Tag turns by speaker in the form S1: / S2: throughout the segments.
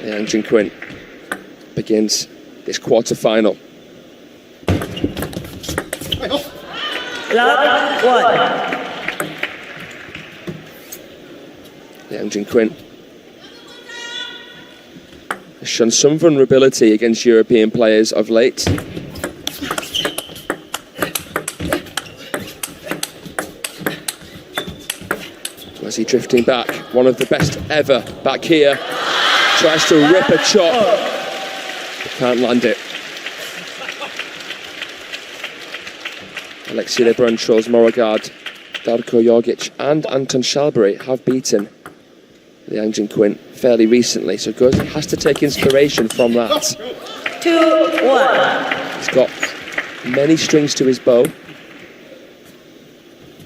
S1: Liang Jingkun begins this quarter-final.
S2: Round 1.
S1: Liang Jingkun has shown some vulnerability against European players of late. Gauzy drifting back, one of the best ever back here. Tries to rip a chop, but can't land it. Alexei Lebrun, Charles Moragard, Darko Jorgic and Anton Shalbury have beaten Liang Jingkun fairly recently, so Gauzy has to take inspiration from that.
S2: 2-1.
S1: He's got many strings to his bow.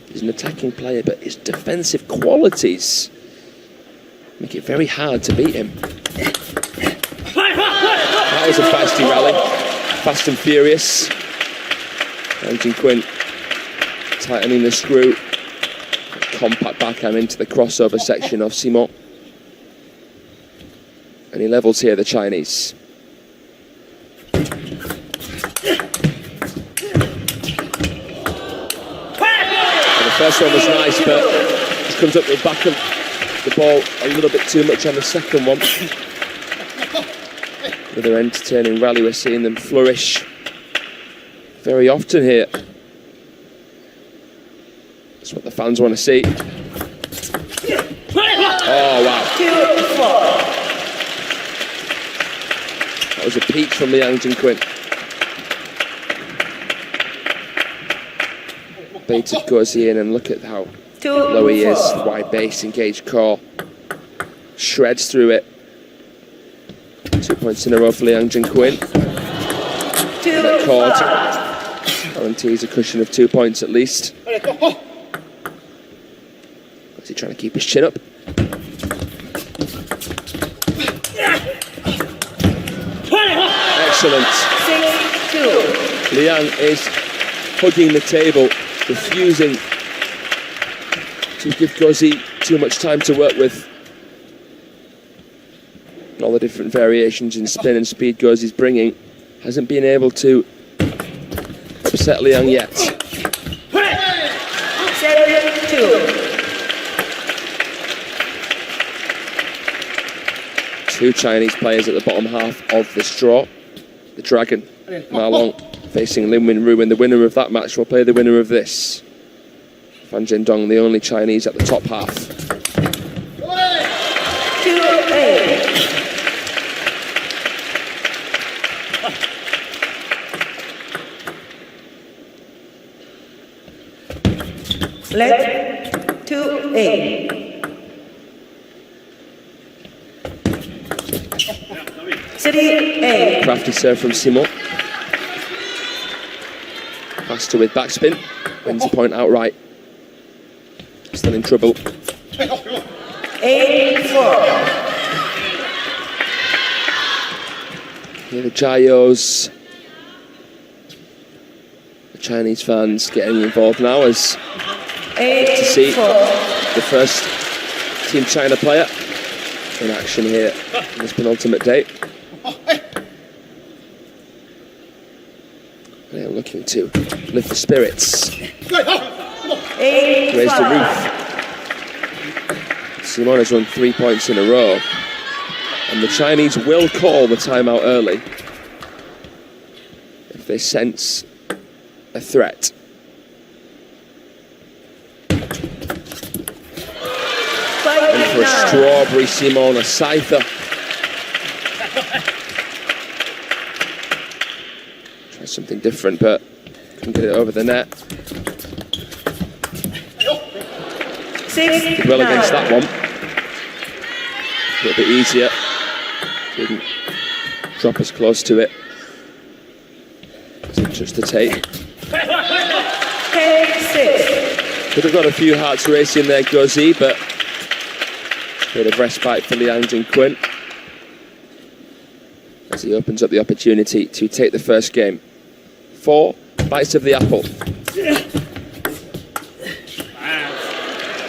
S1: He's an attacking player, but his defensive qualities make it very hard to beat him. That was a feisty rally, fast and furious. Liang Jingkun tightening the screw. Compact backhand into the crossover section of Simon. And he levels here the Chinese. The first one was nice, but just comes up the back of the ball a little bit too much on the second one. Another entertaining rally, we're seeing them flourish very often here. That's what the fans want to see. Oh, wow.
S2: 2-4.
S1: That was a peach from Liang Jingkun. Baited Gauzy in, and look at how low he is. Wide base, engaged core. Shreds through it. 2 points in a row for Liang Jingkun. That cord guarantees a cushion of 2 points at least. Is he trying to keep his chin up? Excellent.
S2: 6-2.
S1: Liang is hugging the table, refusing to give Gauzy too much time to work with. And all the different variations in spin and speed Gauzy's bringing, hasn't been able to upset Liang yet.
S2: 7-2.
S1: Two Chinese players at the bottom half of this draw. The Dragon, Ma Long, facing Lin Winru, and the winner of that match will play the winner of this. Fan Zhendong, the only Chinese at the top half.
S2: 2-8. Left 2-8. City A.
S1: Crafty serve from Simon. Faster with backspin. Wins the point outright. Still in trouble.
S2: 8-4.
S1: Here the Jayos. The Chinese fans getting involved now as to see the first Team China player in action here in this penultimate day. They are looking to lift the spirits. Raise the roof. Simon has won 3 points in a row, and the Chinese will call the timeout early if they sense a threat. And for a strawberry Simon, a scyther. Try something different, but couldn't get it over the net. Did well against that one. A little bit easier. Didn't drop as close to it. Just to take.
S2: 10-6.
S1: Could have got a few hearts racing there, Gauzy, but a bit of respite for Liang Jingkun as he opens up the opportunity to take the first game. 4 bites of the apple.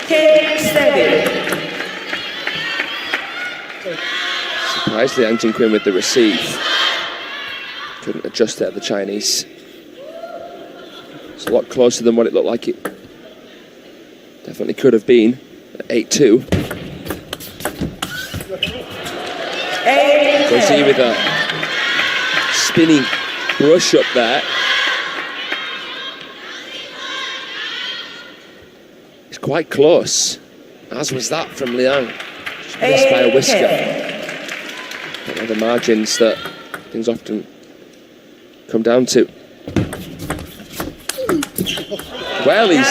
S2: 10-7.
S1: Surprised Liang Jingkun with the receive. Couldn't adjust there, the Chinese. It's a lot closer than what it looked like it definitely could have been. 8-2. Gauzy with a spinning brush up there. It's quite close, as was that from Liang. Just missed by a whisker. But they're the margins that things often come down to. Well, he's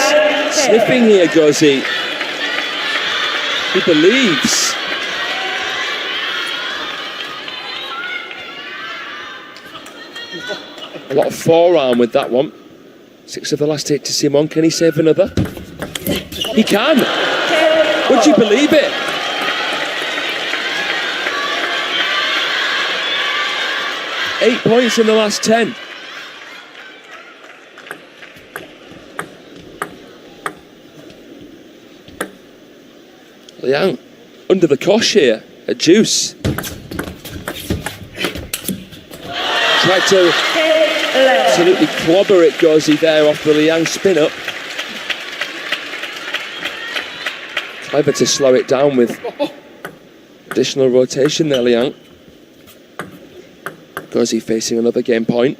S1: sniffing here, Gauzy. He believes. A lot of forearm with that one. 6 of the last 8 to Simon. Can he save another? He can. Would you believe it? Eight points in the last 10. Liang under the cosh here at Juice. Tried to absolutely clobber it, Gauzy there off the Liang spin up. Clever to slow it down with additional rotation there, Liang. Gauzy facing another game point.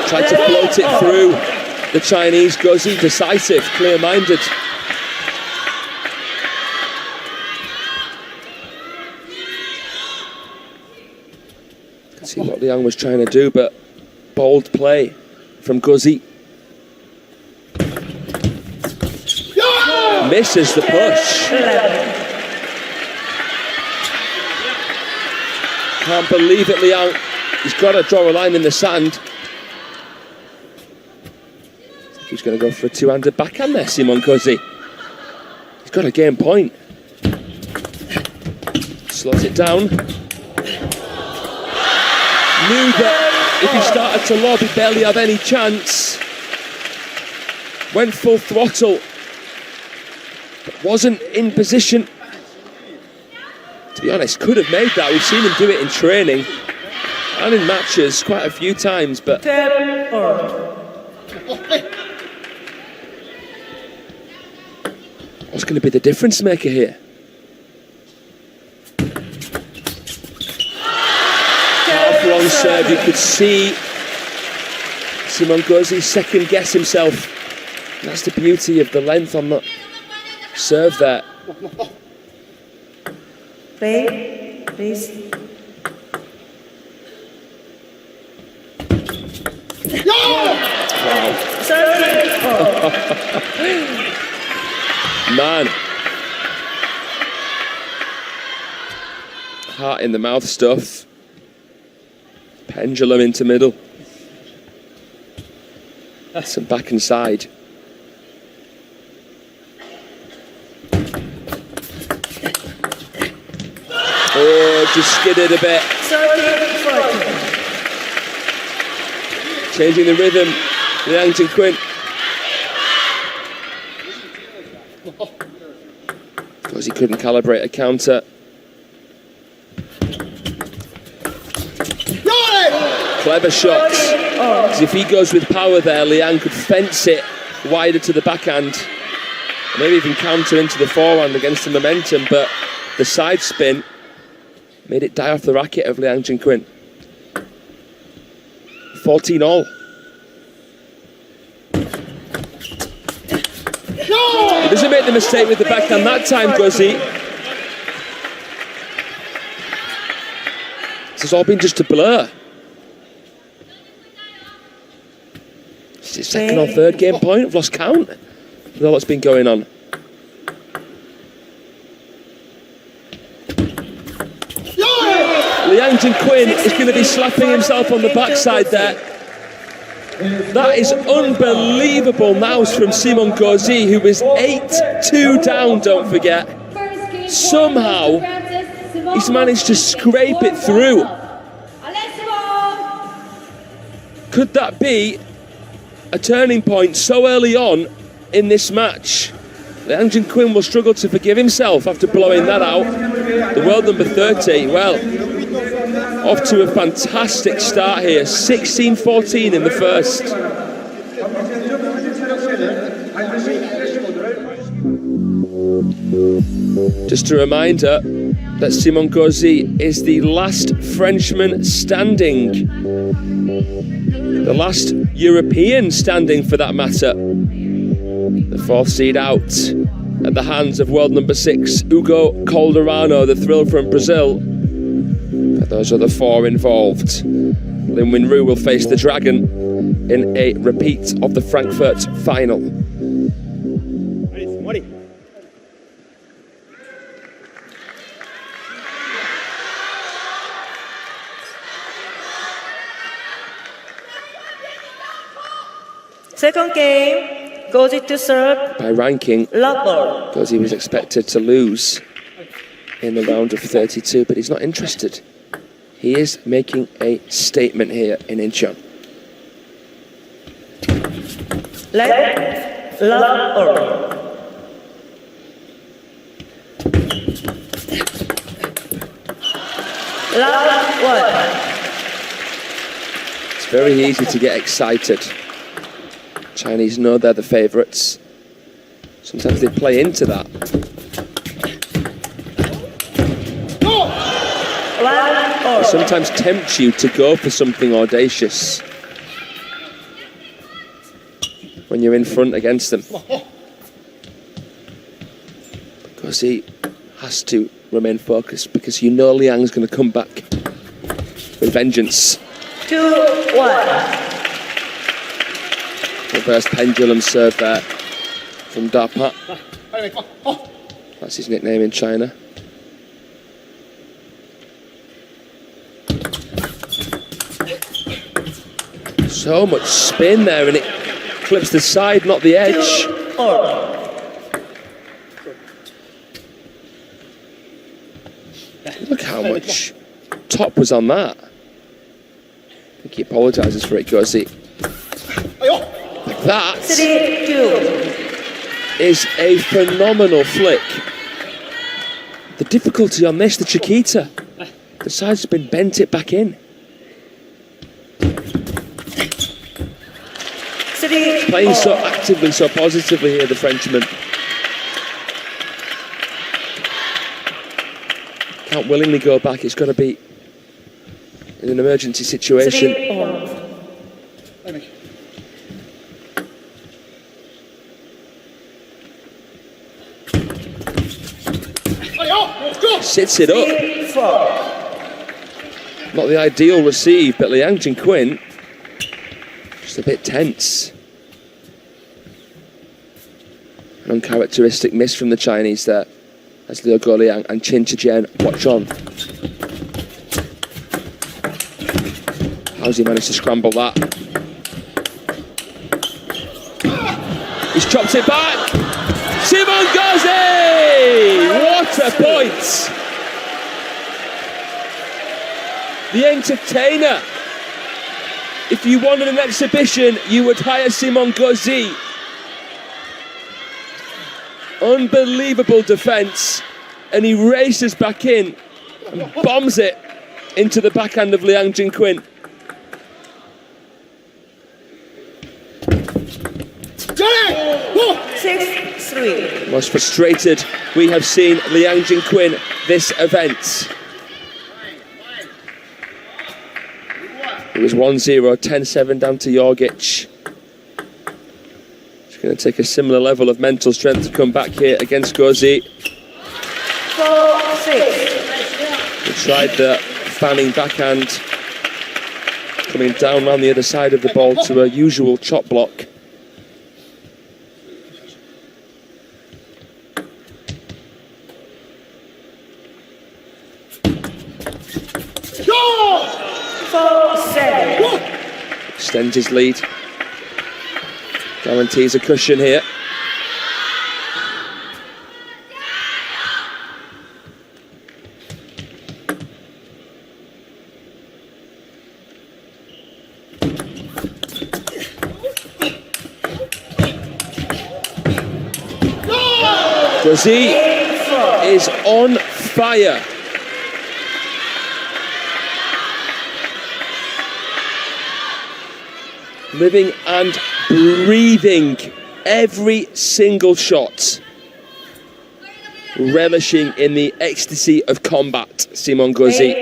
S1: Tried to float it through the Chinese. Gauzy decisive, clear-minded. Can see what Liang was trying to do, but bold play from Gauzy. Misses the push. Can't believe it, Liang. He's got to draw a line in the sand. He's going to go for a two-handed backhand there, Simon Gauzy. He's got a game point. Slows it down. Knew that if he started to lob, he'd barely have any chance. Went full throttle, but wasn't in position. To be honest, could have made that. We've seen him do it in training and in matches quite a few times, but what's going to be the difference maker here? Half-long serve, you could see Simon Gauzy second guess himself. And that's the beauty of the length on that serve there.
S2: Play, please.
S1: Wow. Man. Heart in the mouth stuff. Pendulum into middle. Some back and side. Oh, just skidded a bit. Changing the rhythm. Liang Jingkun. Because he couldn't calibrate a counter. Clever shots. Because if he goes with power there, Liang could fence it wider to the backhand. Maybe even counter into the forehand against the momentum, but the side spin made it die off the racket of Liang Jingkun. 14-all. He doesn't make the mistake with the backhand that time, Gauzy. This has all been just a blur. It's his second or third game point. I've lost count with all that's been going on. Liang Jingkun is going to be slapping himself on the backside there. That is unbelievable mouse from Simon Gauzy, who was 8-2 down, don't forget. Somehow, he's managed to scrape it through. Could that be a turning point so early on in this match? Liang Jingkun will struggle to forgive himself after blowing that out. The world number 30, well, off to a fantastic start here. 16-14 in the first. Just a reminder that Simon Gauzy is the last Frenchman standing. The last European standing, for that matter. The fourth seed out at the hands of world number 6, Hugo Calderano, the thrill from Brazil. But those are the 4 involved. Lin Winru will face the Dragon in a repeat of the Frankfurt final.
S2: Second game, Gauzy to serve.
S1: By ranking,
S2: Love
S1: Gauzy was expected to lose in the round of 32, but he's not interested. He is making a statement here in Incheon.
S2: Let love or. Love 1.
S1: It's very easy to get excited. Chinese know they're the favourites. Sometimes they play into that. It sometimes tempts you to go for something audacious when you're in front against them. Because he has to remain focused, because you know Liang's going to come back with vengeance.
S2: 2-1.
S1: Reverse pendulum serve there from Dapa. That's his nickname in China. So much spin there, and it clips the side, not the edge. Look how much top was on that. I think he apologises for it, Gauzy. That is a phenomenal flick. The difficulty on this, the Chiquita. The side's been bent it back in. Playing so actively, so positively here, the Frenchman. Can't willingly go back, it's got to be in an emergency situation. Sits it up. Not the ideal receive, but Liang Jingkun just a bit tense. An uncharacteristic miss from the Chinese there, as Liu Guoliang and Qin Chijian watch on. How's he managed to scramble that? He's chopped it back! Simon Gauzy! What a point! The entertainer. If you wanted an exhibition, you would hire Simon Gauzy. Unbelievable defence, and he races back in and bombs it into the backhand of Liang Jingkun. Most frustrated we have seen Liang Jingkun this event. It was 1-0, 10-7 down to Jorgic. It's going to take a similar level of mental strength to come back here against Gauzy.
S2: 4-6.
S1: He tried the fanning backhand, coming down around the other side of the ball to a usual chop block. Extends his lead. Guarantees a cushion here. Gauzy is on fire. Living and breathing every single shot. Relishing in the ecstasy of combat, Simon Gauzy.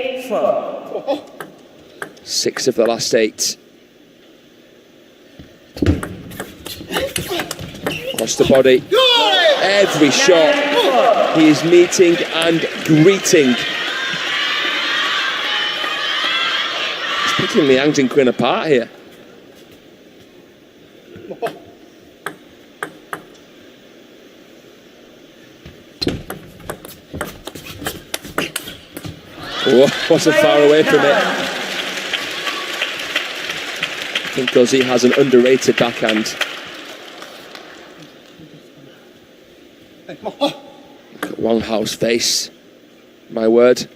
S1: 6 of the last 8. Across the body. Every shot he is meeting and greeting. He's picking Liang Jingkun apart here. Oh, wasn't far away from it. I think Gauzy has an underrated backhand. Look at Wang Hao's face. My word.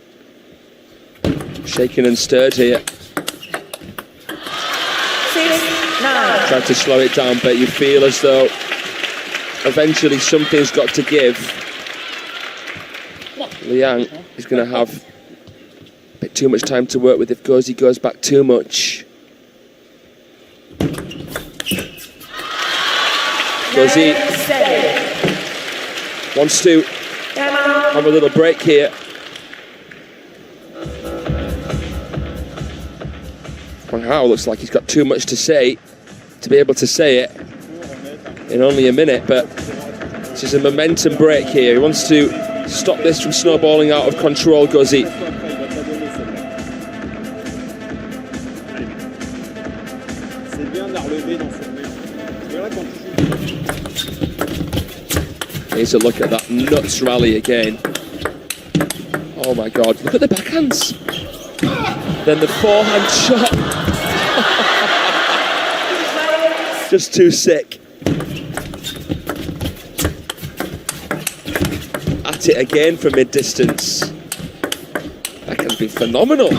S1: Shaken and stirred here.
S2: 6-9.
S1: Tried to slow it down, but you feel as though eventually something's got to give. Liang is going to have a bit too much time to work with if Gauzy goes back too much. Gauzy wants to have a little break here. Wang Hao looks like he's got too much to say to be able to say it in only a minute, but this is a momentum break here. He wants to stop this from snowballing out of control, Gauzy. Here's a look at that nuts rally again. Oh my God, look at the backhands. Then the forehand shot. Just too sick. At it again from mid-distance. That can be phenomenal.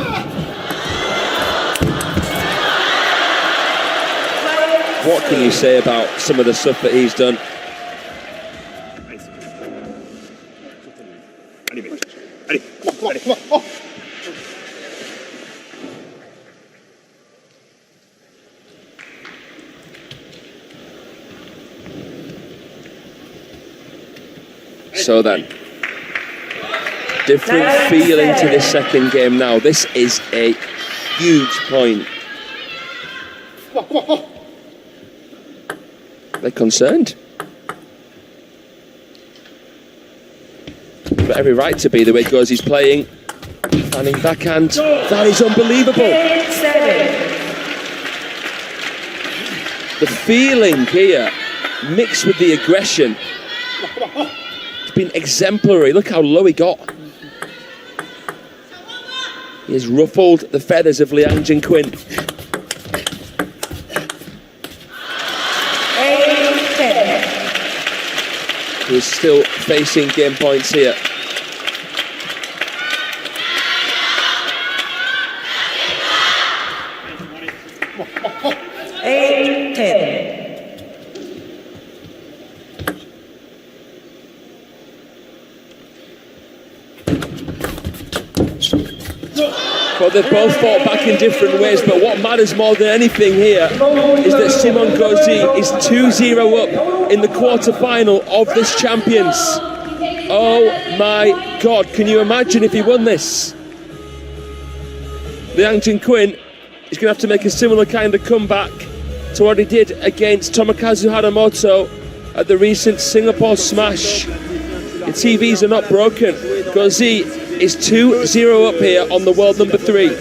S1: What can you say about some of the stuff that he's done? So then, different feeling to this second game now. This is a huge point. They're concerned. But every right to be the way Gauzy's playing. Fanning backhand. That is unbelievable. The feeling here, mixed with the aggression. It's been exemplary. Look how low he got. He has ruffled the feathers of Liang Jingkun. He's still facing game points here. Well, they've both fought back in different ways, but what matters more than anything here is that Simon Gauzy is 2-0 up in the quarter-final of this Champions. Oh my God, can you imagine if he won this? Liang Jingkun is going to have to make a similar kind of comeback to what he did against Tomokazu Haramoto at the recent Singapore Smash. The TVs are not broken. Gauzy is 2-0 up here on the world number 3.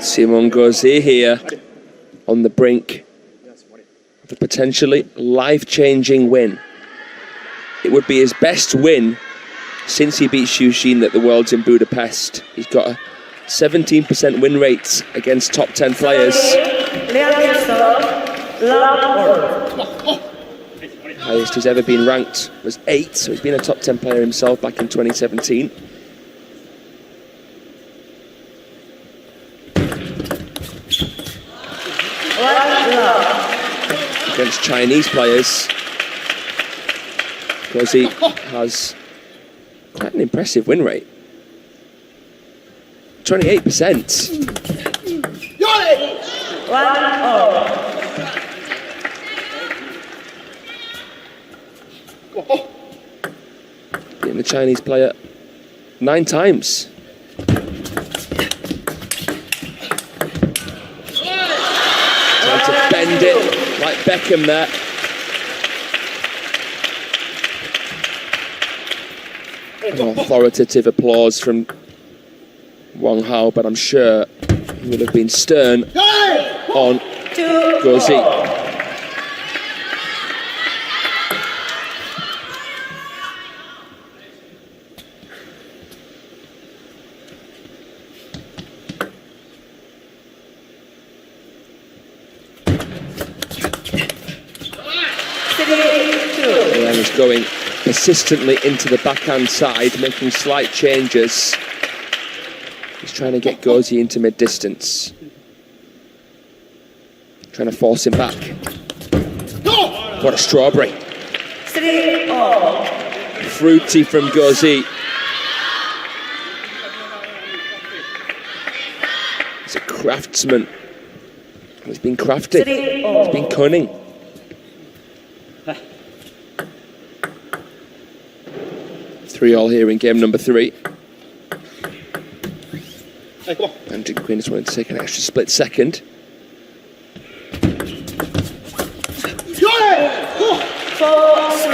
S1: Simon Gauzy here on the brink A potentially life-changing win. It would be his best win since he beat Xu Xin at the Worlds in Budapest. He's got a 17% win rate against top 10 players. Highest he's ever been ranked was 8, so he's been a top 10 player himself back in 2017. Against Chinese players, Gauzy has quite an impressive win rate. 28%. Beating the Chinese player 9 times. Trying to bend it like Beckham there. An authoritative applause from Wang Hao, but I'm sure he would have been stern on Gauzy. Liang is going persistently into the backhand side, making slight changes. He's trying to get Gauzy into mid-distance. Trying to force him back. What a strawberry. Fruity from Gauzy. He's a craftsman. He's been crafty. He's been cunning. Three all here in game number 3. And Jingkun just wanted to take an extra split second.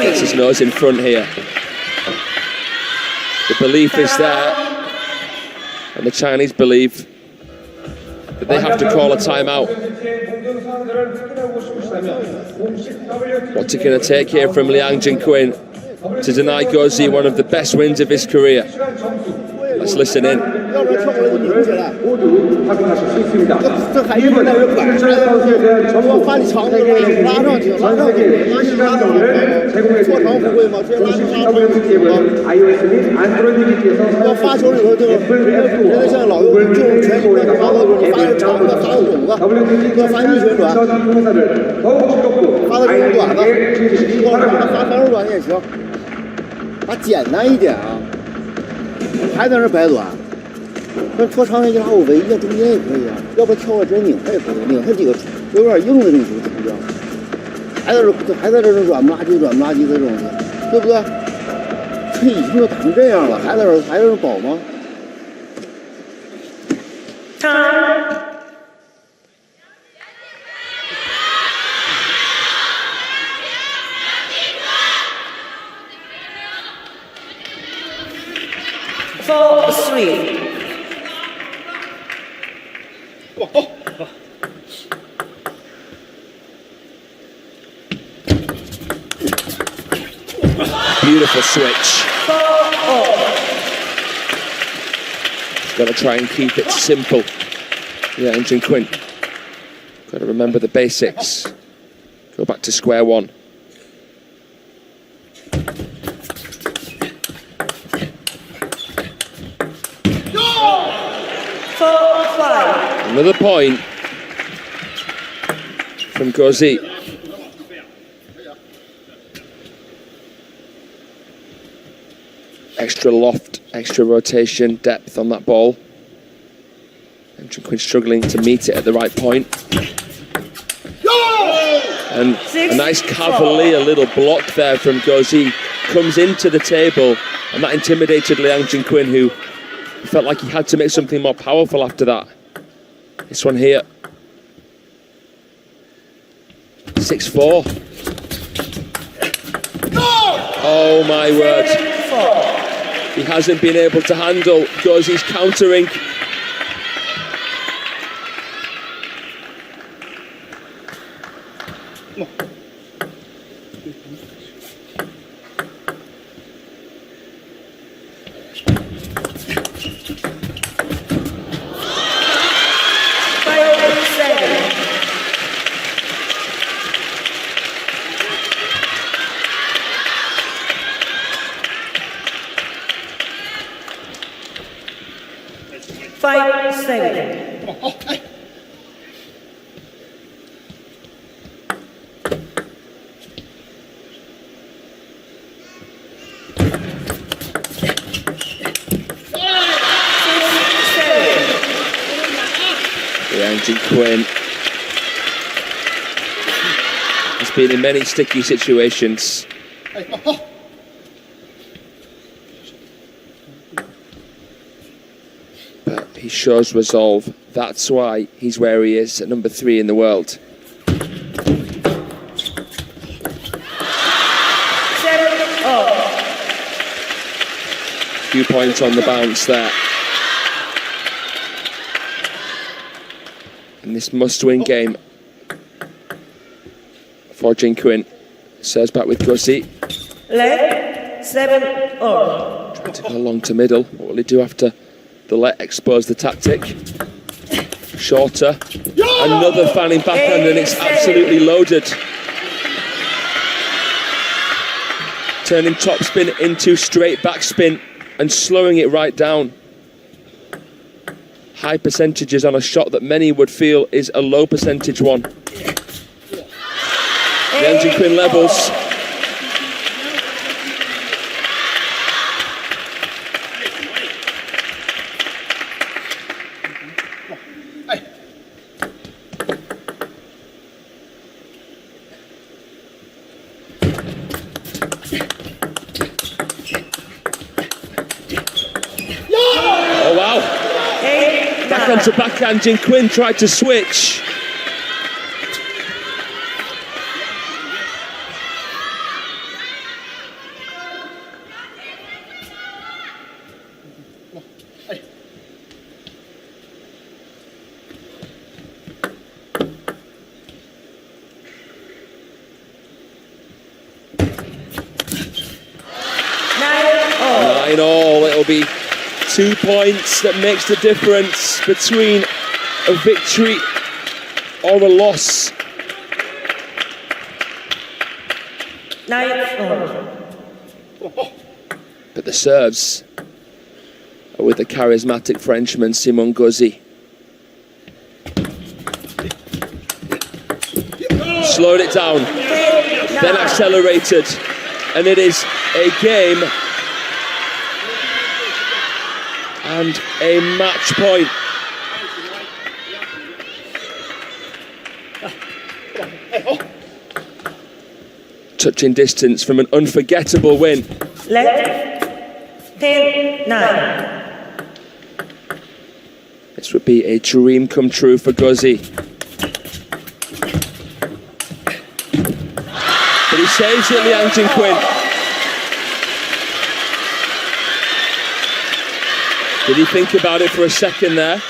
S1: Gets his nose in front here. The belief is there, and the Chinese believe that they have to call a timeout. What's it going to take here from Liang Jingkun to deny Gauzy one of the best wins of his career? Let's listen in. Beautiful switch. Got to try and keep it simple. Yeah, and Jingkun. Got to remember the basics. Go back to square one. Another point from Gauzy. Extra loft, extra rotation, depth on that ball. And Jingkun struggling to meet it at the right point. And a nice cavalier little block there from Gauzy. Comes into the table, and that intimidated Liang Jingkun, who felt like he had to make something more powerful after that. This one here. 6-4. Oh my word. He hasn't been able to handle Gauzy's countering.
S2: Five, seven.
S1: Liang Jingkun has been in many sticky situations. But he shows resolve. That's why he's where he is at number 3 in the world.
S2: 7 all.
S1: Few points on the bounce there. In this must-win game for Jingkun. Serves back with Gauzy.
S2: Let 7 all.
S1: Trying to go long to middle. What will he do after the let expose the tactic? Shorter. Another fanning backhand, and it's absolutely loaded. Turning topspin into straight backspin and slowing it right down. High percentages on a shot that many would feel is a low percentage one. Liang Jingkun levels. Oh wow! Backhand to backhand, Jingkun tried to switch. Nine all, it'll be 2 points that makes the difference between a victory or a loss.
S2: 9 all.
S1: But the serves are with the charismatic Frenchman Simon Gauzy. Slowed it down, then accelerated, and it is a game and a match point. Touching distance from an unforgettable win.
S2: Let 10-9.
S1: This would be a dream come true for Gauzy. But he saves it, Liang Jingkun. Did he think about it for a second there?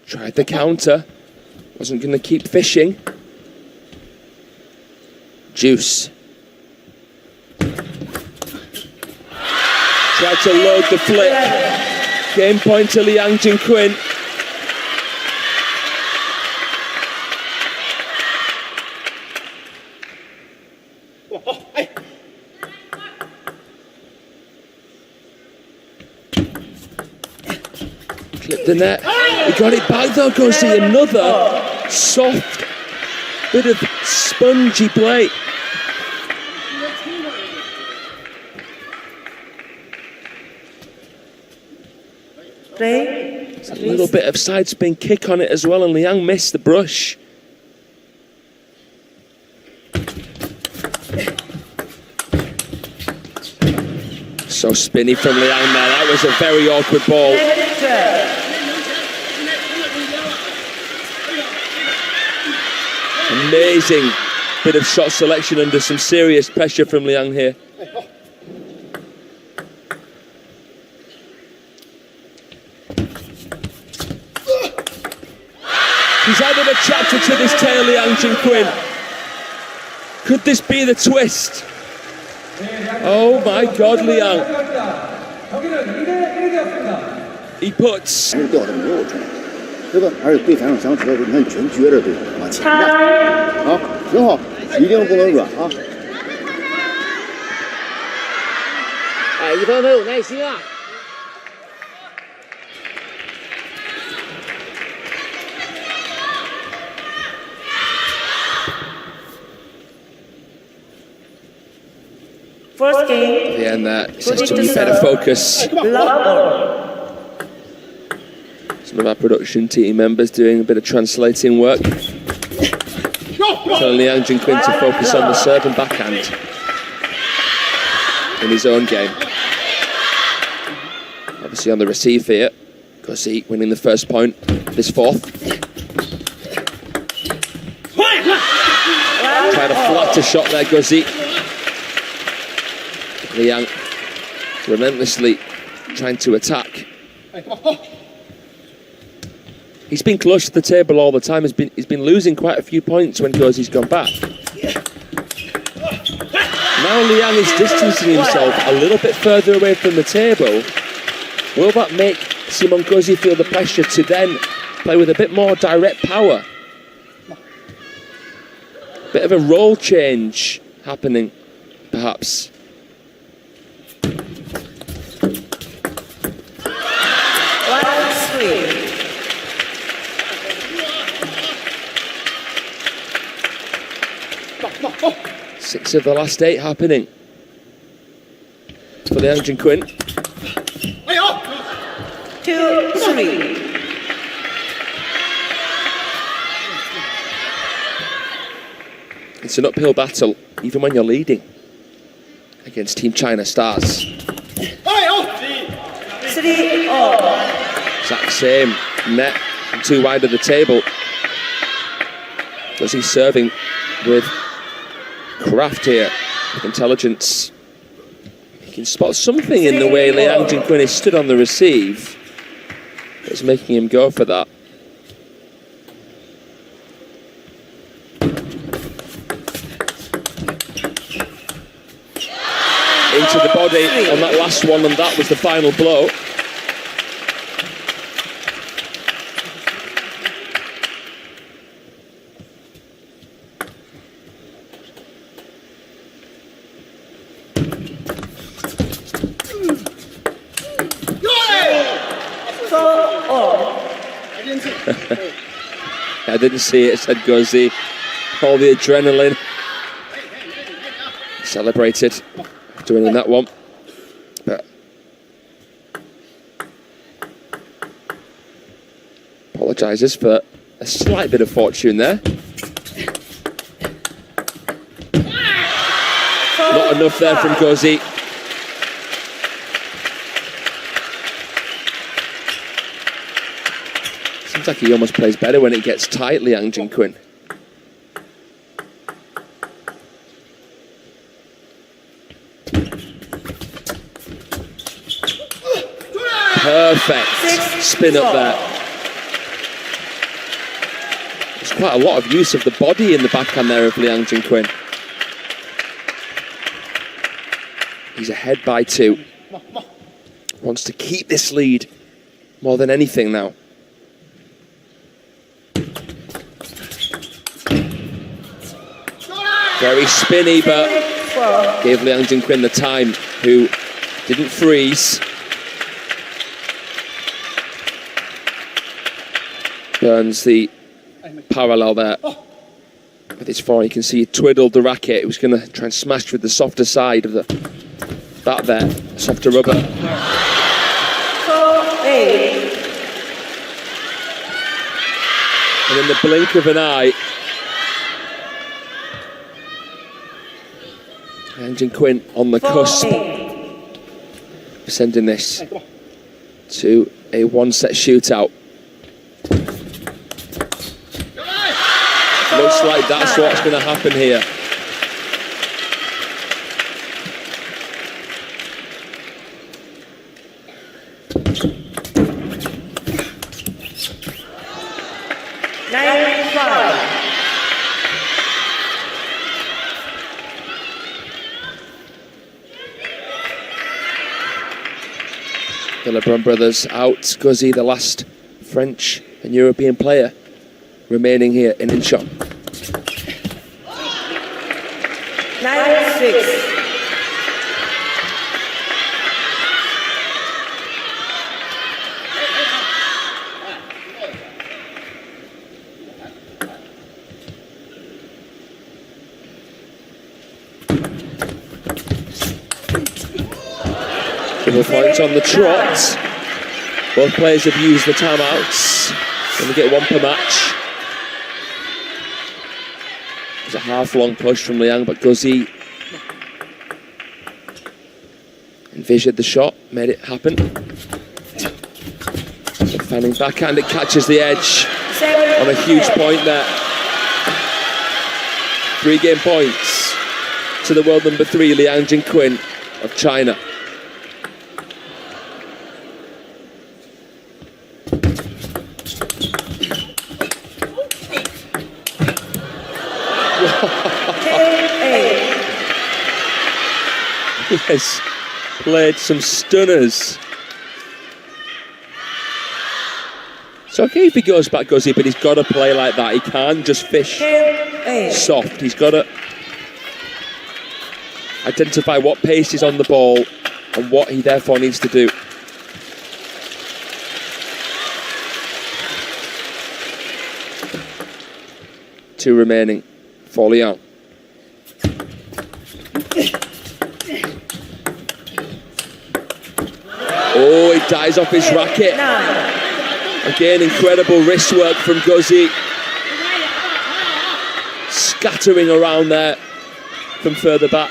S1: Tried the counter. Wasn't going to keep fishing. Juice. Tried to load the flip. Game point to Liang Jingkun. Clipped the net. He got it back though, Gauzy. Another soft bit of spongy play.
S2: Play.
S1: A little bit of side spin kick on it as well, and Liang missed the brush. So spinny from Liang there. That was a very awkward ball. Amazing bit of shot selection under some serious pressure from Liang here. He's having a chat to to this tale, Liang Jingkun. Could this be the twist? Oh my God, Liang. He puts.
S3: 掉的没有出来，对吧？而且对反手想起来，你看全撅着对，往前压，好，挺好，一定不能软啊！哎，一分分有耐心啊！
S2: First game.
S1: Yeah, and that says to be better focus. Some of our production team members doing a bit of translating work. Telling Liang Jingkun to focus on the serve and backhand in his own game. Obviously on the receive here, Gauzy winning the first point, this fourth. Tried a flatter shot there, Gauzy. Liang relentlessly trying to attack. He's been close to the table all the time. He's been losing quite a few points when Gauzy's gone back. Now Liang is distancing himself a little bit further away from the table. Will that make Simon Gauzy feel the pressure to then play with a bit more direct power? Bit of a role change happening, perhaps. Six of the last 8 happening for Liang Jingkun.
S2: 2-3.
S1: It's an uphill battle, even when you're leading, against Team China Stars.
S2: 3-all.
S1: Exact same net, and too wide of the table. Does he serving with craft here, with intelligence? He can spot something in the way Liang Jingkun is stood on the receive that's making him go for that. Into the body on that last one, and that was the final blow. I didn't see it, said Gauzy. All the adrenaline. Celebrated after winning that one. But apologises for a slight bit of fortune there. Not enough there from Gauzy. Seems like he almost plays better when it gets tight, Liang Jingkun. Perfect spin up there. There's quite a lot of use of the body in the backhand there of Liang Jingkun. He's ahead by 2. Wants to keep this lead more than anything now. Very spinny, but gave Liang Jingkun the time, who didn't freeze. Burns the parallel there with his forehand. You can see he twiddled the racket. He was going to try and smash with the softer side of the bat there, softer rubber.
S2: 4-8.
S1: And in the blink of an eye, Liang Jingkun on the cusp of sending this to a one-set shootout. Looks like that's what's going to happen here.
S2: Nine, 5.
S1: The LeBron brothers out. Gauzy, the last French and European player remaining here in Incheon.
S2: 9-6.
S1: Double points on the trot. Both players have used the timeouts. Only get one per match. It's a half-long push from Liang, but Gauzy envisioned the shot, made it happen. So fanning backhand, it catches the edge on a huge point there. 3 game points to the world number 3, Liang Jingkun of China. He has played some stunners. It's okay if he goes back, Gauzy, but he's got to play like that. He can't just fish soft. He's got to identify what pace is on the ball and what he therefore needs to do. Two remaining for Liang. Oh, he dies off his racket. Again, incredible wrist work from Gauzy. Scattering around there from further back.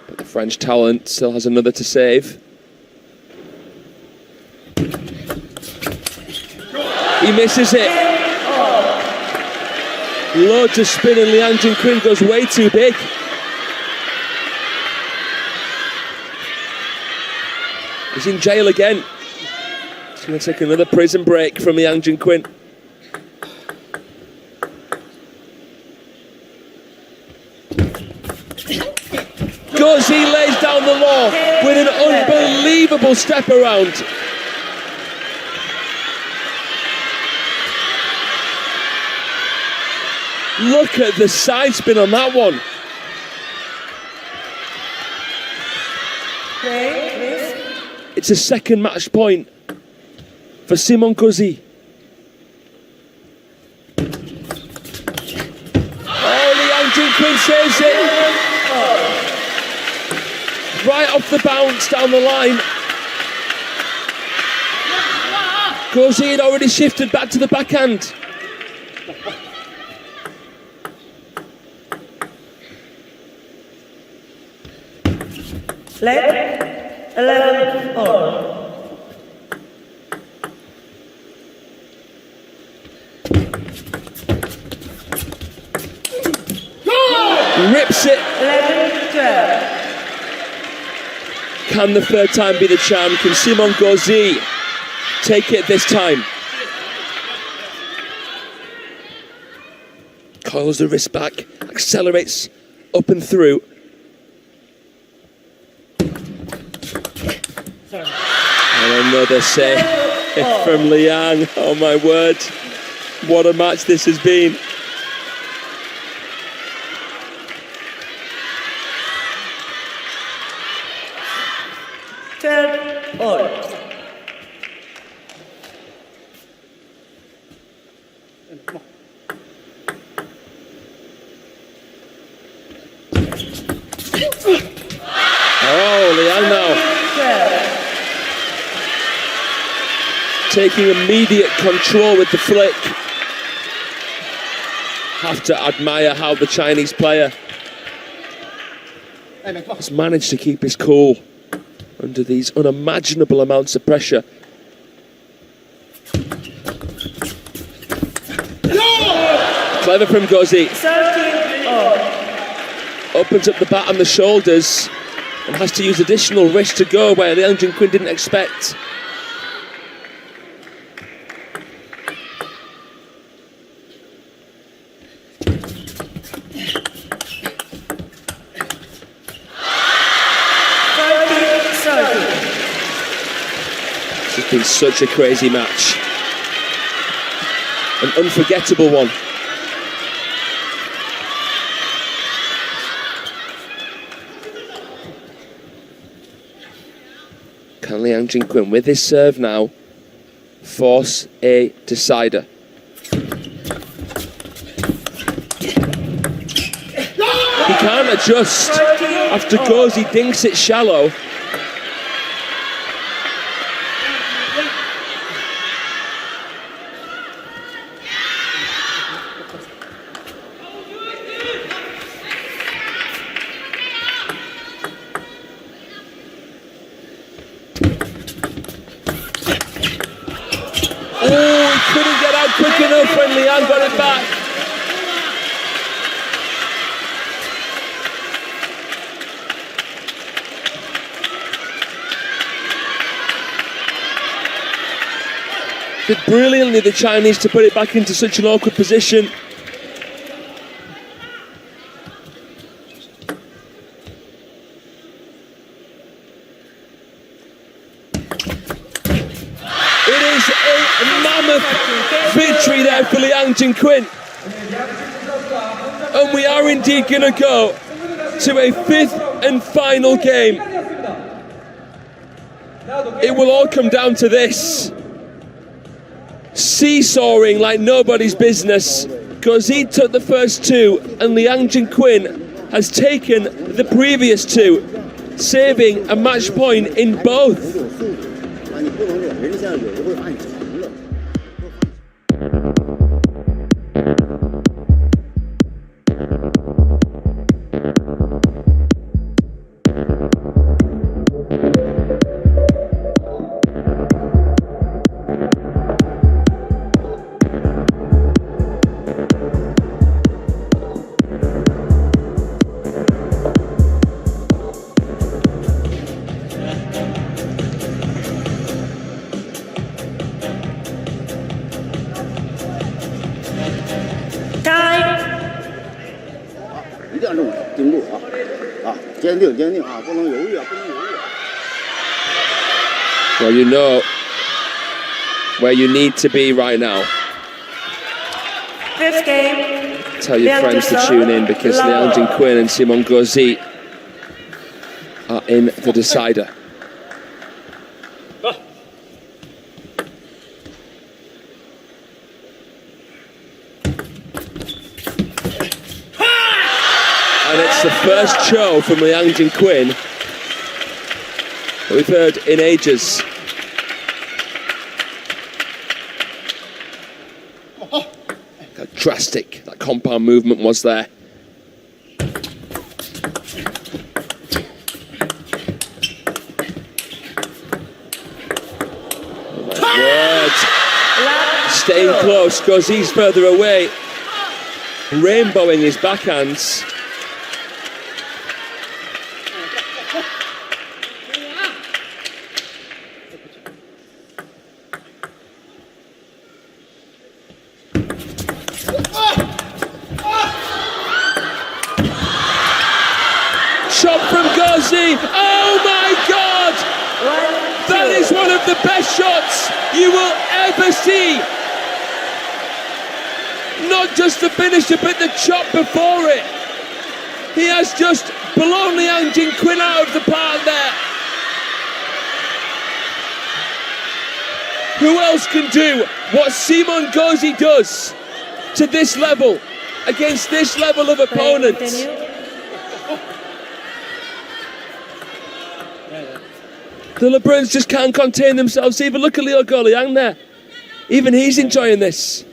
S1: But the French talent still has another to save. He misses it. Loads of spin and Liang Jingkun goes way too big. He's in jail again. He's going to take another prison break from Liang Jingkun. Gauzy lays down the law with an unbelievable step around. Look at the side spin on that one. It's a second match point for Simon Gauzy. Oh, Liang Jingkun saves it. Right off the bounce down the line. Gauzy had already shifted back to the backhand.
S2: Left, 11-4.
S1: Rips it.
S2: 11-12.
S1: Can the third time be the charm? Can Simon Gauzy take it this time? Coils the wrist back, accelerates up and through. And another save from Liang. Oh my word. What a match this has been. Oh, Liang now taking immediate control with the flick. Have to admire how the Chinese player has managed to keep his cool under these unimaginable amounts of pressure. Clever from Gauzy. Opens up the bat and the shoulders and has to use additional wrist to go where Liang Jingkun didn't expect. been such a crazy match. An unforgettable one. Can Liang Jingkun, with his serve now, force a decider? He can't adjust after Gauzy dinks it shallow. Oh, he couldn't get out quick enough when Liang got it back. Did brilliantly, the Chinese, to put it back into such an awkward position. It is a mammoth victory there for Liang Jingkun. And we are indeed going to go to a fifth and final game. It will all come down to this. Seesawing like nobody's business. Gauzy took the first two, and Liang Jingkun has taken the previous two, saving a match point in both. Well, you know where you need to be right now.
S2: Fifth game.
S1: Tell your friends to tune in, because Liang Jingkun and Simon Gauzy are in the decider. And it's the first show from Liang Jingkun that we've heard in ages. How drastic that compound movement was there. Oh my word. Staying close, Gauzy's further away. Rainbowing his backhands. Shot from Gauzy. Oh my God! That is one of the best shots you will ever see. Not just the finisher, but the chop before it. He has just blown Liang Jingkun out of the park there. Who else can do what Simon Gauzy does to this level, against this level of opponent? The LeBruns just can't contain themselves. Even look at Liu Liang there. Even he's enjoying this.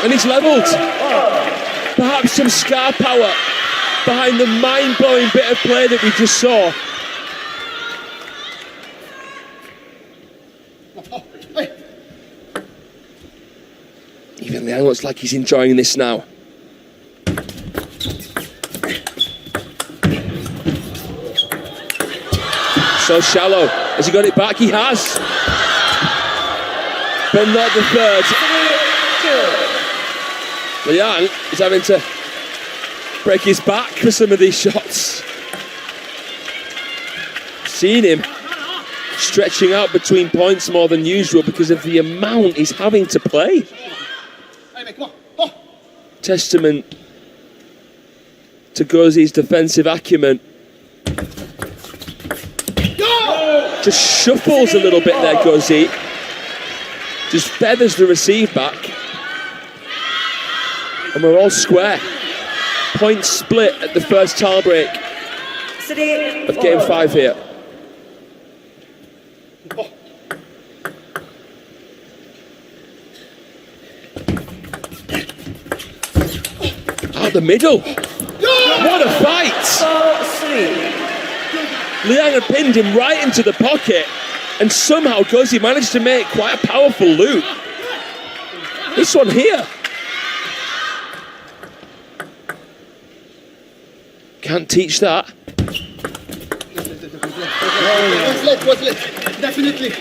S1: And he's levelled. Perhaps some scar power behind the mind-blowing bit of play that we just saw. Even Liang looks like he's enjoying this now. So shallow. Has he got it back? He has. But not the third. Liang is having to break his back for some of these shots. Seen him stretching out between points more than usual because of the amount he's having to play. Testament to Gauzy's defensive acumen. Just shuffles a little bit there, Gauzy. Just feathers the receive back. And we're all square. Points split at the first tiebreak of game 5 here. Out the middle. What a fight! Liang had pinned him right into the pocket, and somehow Gauzy managed to make quite a powerful loop. This one here. Can't teach that.
S3: Was lit. Definitely.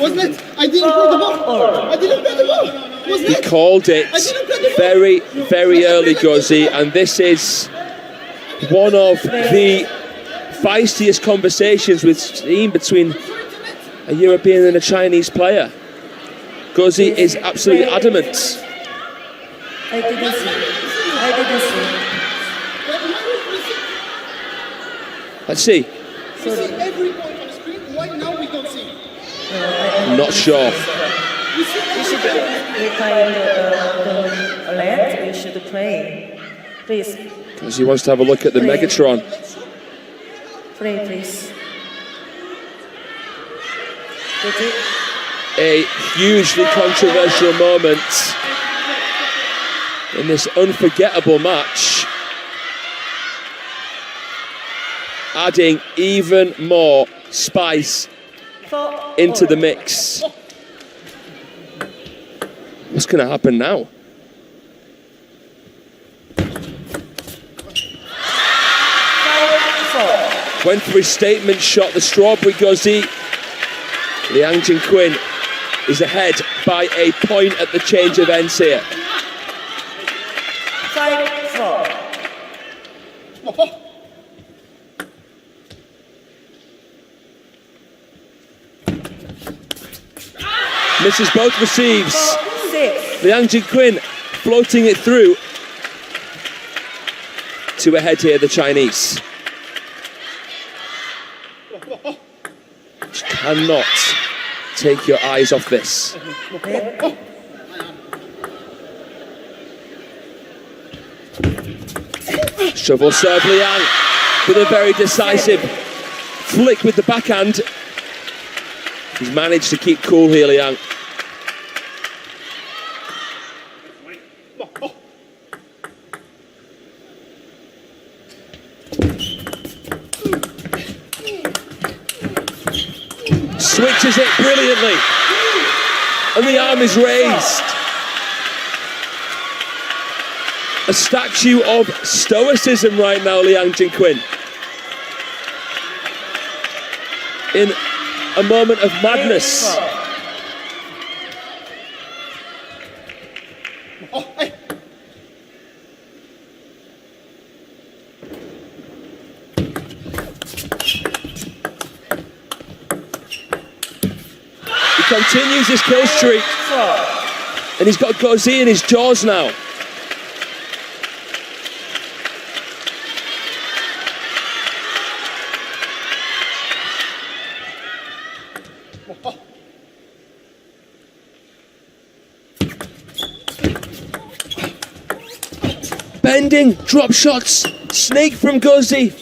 S3: Wasn't it? I didn't play the ball. I didn't play the ball.
S1: He called it very, very early, Gauzy, and this is one of the feistiest conversations we've seen between a European and a Chinese player. Gauzy is absolutely adamant.
S2: I didn't see.
S1: Let's see.
S3: We see every point on the screen. Why now we don't see?
S1: I'm not sure.
S2: You should replay the alert. You should play, please.
S1: Because he wants to have a look at the Megatron.
S2: Play, please.
S1: A hugely controversial moment in this unforgettable match, adding even more spice into the mix. What's going to happen now? Went for his statement shot, the strawberry Gauzy. Liang Jingkun is ahead by a point at the change of ends here.
S2: 5-4.
S1: Misses both receives.
S2: 4-6.
S1: Liang Jingkun floating it through. Two ahead here, the Chinese. Just cannot take your eyes off this. Shovel serve Liang with a very decisive flick with the backhand. He's managed to keep cool here, Liang. Switches it brilliantly, and the arm is raised. A statue of stoicism right now, Liang Jingkun. In a moment of madness. He continues his kill streak, and he's got Gauzy in his jaws now. Bending, drop shots, snake from Gauzy.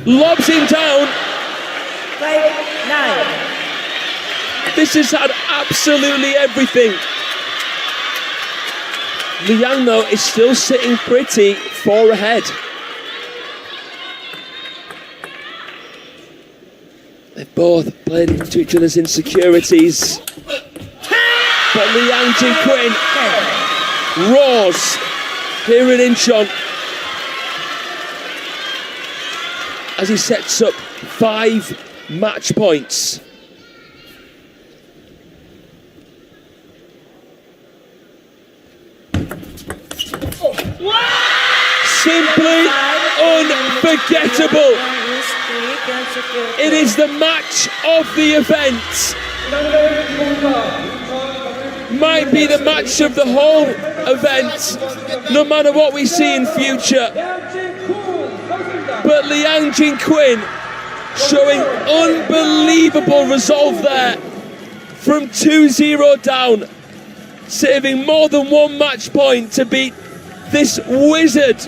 S1: Lobs him down.
S2: 5-9.
S1: This has had absolutely everything. Liang, though, is still sitting pretty 4 ahead. They've both played into each other's insecurities. But Liang Jingkun roars here in Incheon as he sets up 5 match points. simply unforgettable. It is the match of the event. Might be the match of the whole event, no matter what we see in future. But Liang Jingkun showing unbelievable resolve there from 2-0 down, saving more than one match point to beat this wizard